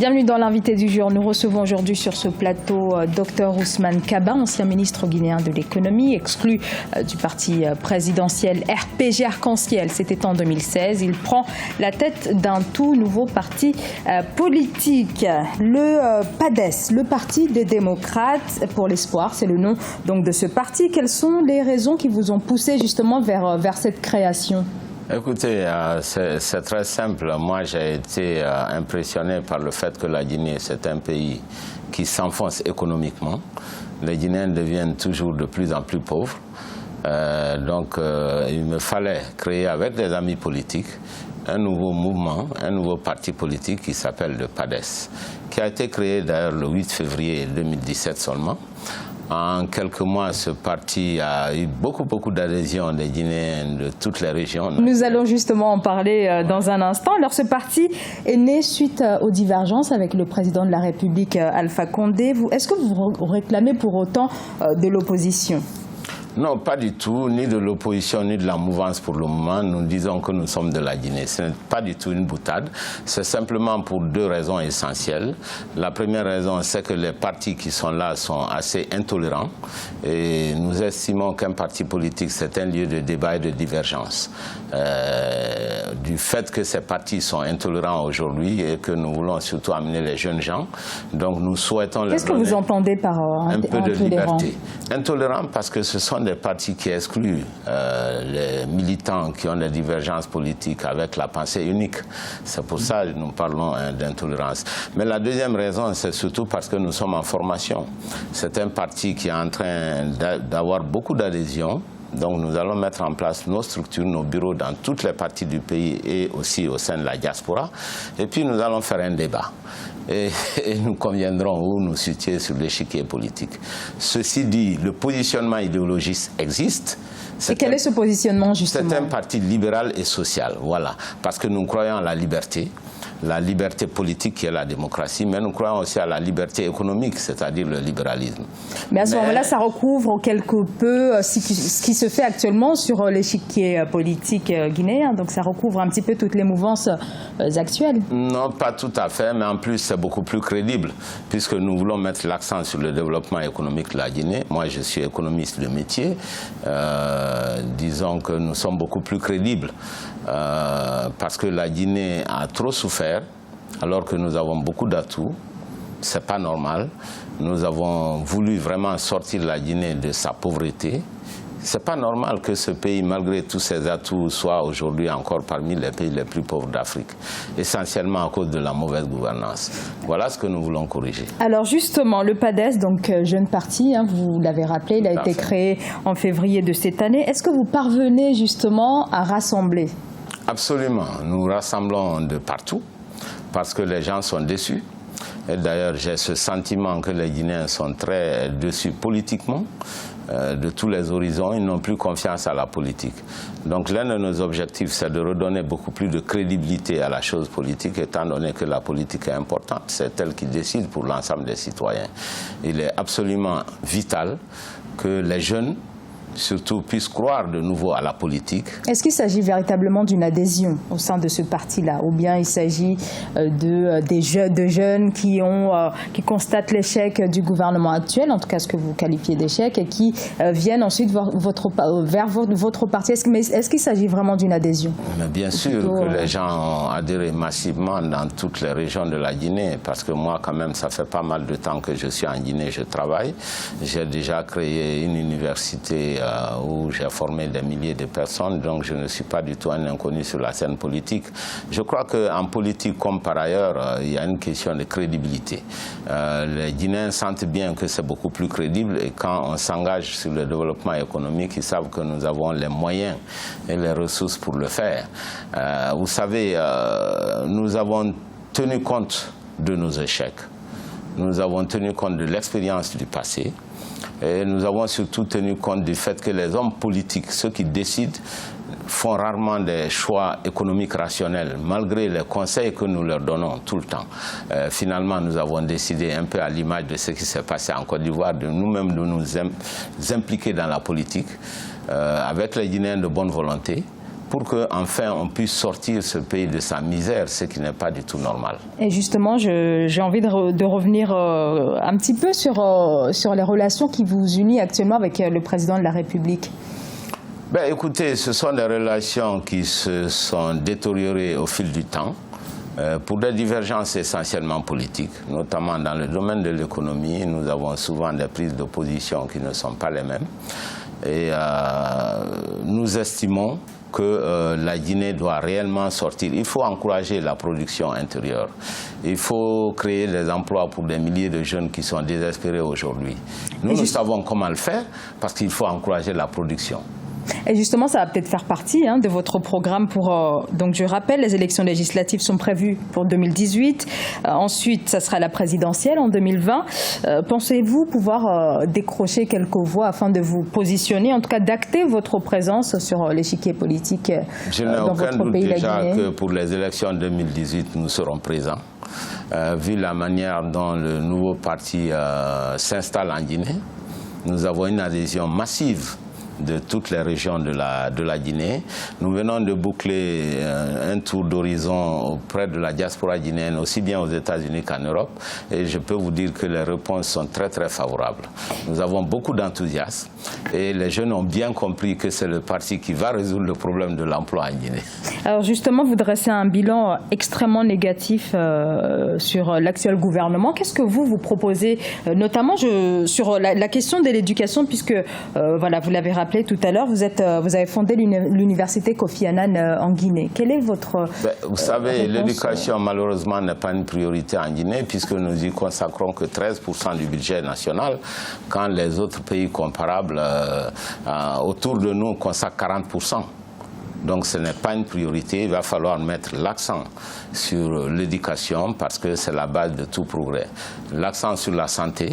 Bienvenue dans l'invité du jour. Nous recevons aujourd'hui sur ce plateau Dr Ousmane Kaba, ancien ministre guinéen de l'économie, exclu du parti présidentiel RPG Arc-en-Ciel. C'était en 2016. Il prend la tête d'un tout nouveau parti politique, le PADES, le Parti des démocrates pour l'espoir. C'est le nom donc de ce parti. Quelles sont les raisons qui vous ont poussé justement vers cette création ? Écoutez, c'est très simple. Moi, j'ai été impressionné par le fait que la Guinée, c'est un pays qui s'enfonce économiquement. Les Guinéens deviennent toujours de plus en plus pauvres. Il me fallait créer avec des amis politiques un nouveau mouvement, un nouveau parti politique qui s'appelle le PADES, qui a été créé d'ailleurs le 8 février 2017 seulement. En quelques mois, ce parti a eu beaucoup d'adhésions des Guinéens de toutes les régions. Nous allons justement en parler dans un instant. Alors, ce parti est né suite aux divergences avec le président de la République, Alpha Condé. Est-ce que vous réclamez pour autant de l'opposition ? Non, pas du tout, ni de l'opposition, ni de la mouvance pour le moment. Nous disons que nous sommes de la Guinée. Ce n'est pas du tout une boutade. C'est simplement pour deux raisons essentielles. La première raison, c'est que les partis qui sont là sont assez intolérants. Et nous estimons qu'un parti politique, c'est un lieu de débat et de divergence. Du fait que ces partis sont intolérants aujourd'hui et que nous voulons surtout amener les jeunes gens, donc nous souhaitons leur donner... Qu'est-ce que vous entendez par un peu de liberté. Intolérant parce que ce sont des partis qui excluent les militants qui ont des divergences politiques avec la pensée unique. C'est pour ça que nous parlons d'intolérance. Mais la deuxième raison, c'est surtout parce que nous sommes en formation. C'est un parti qui est en train d'avoir beaucoup d'adhésions. Donc nous allons mettre en place nos structures, nos bureaux dans toutes les parties du pays et aussi au sein de la diaspora. Et puis nous allons faire un débat. Et nous conviendrons où nous situer sur l'échiquier politique. Ceci dit, le positionnement idéologique existe. Et quel est ce positionnement justement ? C'est un parti libéral et social, voilà. Parce que nous croyons à la liberté politique qui est la démocratie, mais nous croyons aussi à la liberté économique, c'est-à-dire le libéralisme. Mais à ce moment-là, ça recouvre quelque peu ce qui se fait actuellement sur l'échiquier politique guinéen, donc ça recouvre un petit peu toutes les mouvances actuelles. Non, pas tout à fait, mais en plus c'est beaucoup plus crédible, puisque nous voulons mettre l'accent sur le développement économique de la Guinée. Moi, je suis économiste de métier. Disons que nous sommes beaucoup plus crédibles, parce que la Guinée a trop souffert, alors que nous avons beaucoup d'atouts. C'est pas normal. Nous avons voulu vraiment sortir la Guinée de sa pauvreté. C'est pas normal que ce pays, malgré tous ses atouts, soit aujourd'hui encore parmi les pays les plus pauvres d'Afrique, essentiellement à cause de la mauvaise gouvernance. Voilà ce que nous voulons corriger. Alors justement, le PADES, donc jeune parti, vous l'avez rappelé, il a été créé en février de cette année. Est-ce que vous parvenez justement à rassembler ? Absolument. Nous rassemblons de partout parce que les gens sont déçus. Et d'ailleurs, j'ai ce sentiment que les Guinéens sont très déçus politiquement. De tous les horizons, ils n'ont plus confiance à la politique. Donc l'un de nos objectifs, c'est de redonner beaucoup plus de crédibilité à la chose politique, étant donné que la politique est importante. C'est elle qui décide pour l'ensemble des citoyens. Il est absolument vital que les jeunes, surtout, puissent croire de nouveau à la politique. Est-ce qu'il s'agit véritablement d'une adhésion au sein de ce parti-là, ou bien il s'agit de jeunes qui constatent l'échec du gouvernement actuel, en tout cas ce que vous qualifiez d'échec, et qui viennent ensuite vers votre parti? Est-ce qu'il s'agit vraiment d'une adhésion? Mais bien sûr que les gens ont adhéré massivement dans toutes les régions de la Guinée, parce que moi quand même ça fait pas mal de temps que je suis en Guinée, je travaille. J'ai déjà créé une université où j'ai formé des milliers de personnes, donc je ne suis pas du tout un inconnu sur la scène politique. Je crois qu'en politique, comme par ailleurs, il y a une question de crédibilité. Les Guinéens sentent bien que c'est beaucoup plus crédible, et quand on s'engage sur le développement économique, ils savent que nous avons les moyens et les ressources pour le faire. Vous savez, nous avons tenu compte de nos échecs. Nous avons tenu compte de l'expérience du passé. Et nous avons surtout tenu compte du fait que les hommes politiques, ceux qui décident, font rarement des choix économiques rationnels, malgré les conseils que nous leur donnons tout le temps. Finalement, nous avons décidé, un peu à l'image de ce qui s'est passé en Côte d'Ivoire, de nous-mêmes de nous impliquer dans la politique, avec les Guinéens de bonne volonté, pour qu'enfin on puisse sortir ce pays de sa misère, ce qui n'est pas du tout normal. Et justement, j'ai envie de revenir un petit peu sur les relations qui vous unissent actuellement avec le président de la République. Ben, écoutez, ce sont des relations qui se sont détériorées au fil du temps. Pour des divergences essentiellement politiques, notamment dans le domaine de l'économie, nous avons souvent des prises de position qui ne sont pas les mêmes. Et nous estimons que la Guinée doit réellement sortir. Il faut encourager la production intérieure. Il faut créer des emplois pour des milliers de jeunes qui sont désespérés aujourd'hui. Nous savons comment le faire parce qu'il faut encourager la production. Et justement, ça va peut-être faire partie de votre programme pour... donc je rappelle, les élections législatives sont prévues pour 2018. Ensuite, ça sera la présidentielle en 2020. Pensez-vous pouvoir décrocher quelques voix afin de vous positionner, en tout cas d'acter votre présence sur l'échiquier politique dans votre pays, la Guinée? Je n'ai aucun doute déjà que pour les élections 2018, nous serons présents. Vu la manière dont le nouveau parti s'installe en Guinée, nous avons une adhésion massive de toutes les régions de la Guinée. Nous venons de boucler un tour d'horizon auprès de la diaspora guinéenne, aussi bien aux États-Unis qu'en Europe. Et je peux vous dire que les réponses sont très très favorables. Nous avons beaucoup d'enthousiasme et les jeunes ont bien compris que c'est le parti qui va résoudre le problème de l'emploi en Guinée. Alors justement, vous dressez un bilan extrêmement négatif sur l'actuel gouvernement. Qu'est-ce que vous proposez, notamment sur la question de l'éducation, puisque voilà, vous l'avez rappelé tout à l'heure, vous avez fondé l'université Kofi Annan en Guinée. Quel est votre vous savez, l'éducation malheureusement n'est pas une priorité en Guinée puisque nous y consacrons que 13% du budget national quand les autres pays comparables autour de nous consacrent 40%. Donc ce n'est pas une priorité, il va falloir mettre l'accent sur l'éducation parce que c'est la base de tout progrès. L'accent sur la santé.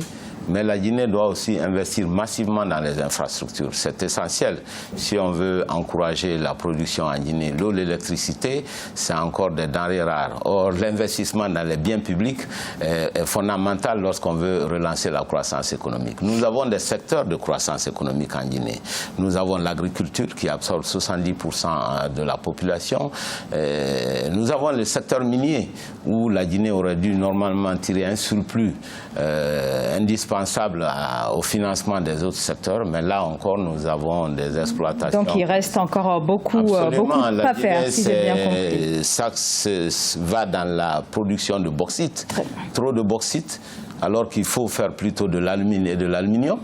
Mais la Guinée doit aussi investir massivement dans les infrastructures. C'est essentiel si on veut encourager la production en Guinée. L'eau, l'électricité, c'est encore des denrées rares. Or, l'investissement dans les biens publics est fondamental lorsqu'on veut relancer la croissance économique. Nous avons des secteurs de croissance économique en Guinée. Nous avons l'agriculture qui absorbe 70% de la population. Nous avons le secteur minier où la Guinée aurait dû normalement tirer un surplus indispensable au financement des autres secteurs, mais là encore nous avons des exploitations. Donc il reste encore beaucoup à faire, si j'ai bien compris. Ça va dans la production de bauxite, trop de bauxite, alors qu'il faut faire plutôt de l'alumine et de l'aluminium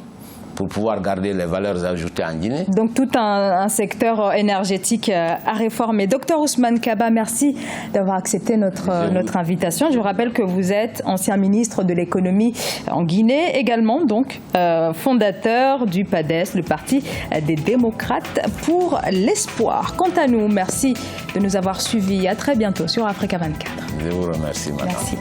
pour pouvoir garder les valeurs ajoutées en Guinée. Donc tout un secteur énergétique à réformer. Docteur Ousmane Kaba, merci d'avoir accepté notre invitation. Je vous rappelle que vous êtes ancien ministre de l'économie en Guinée, également donc fondateur du PADES, le Parti des démocrates pour l'espoir. Quant à nous, merci de nous avoir suivis. À très bientôt sur Africa 24. Je vous remercie, madame. Merci.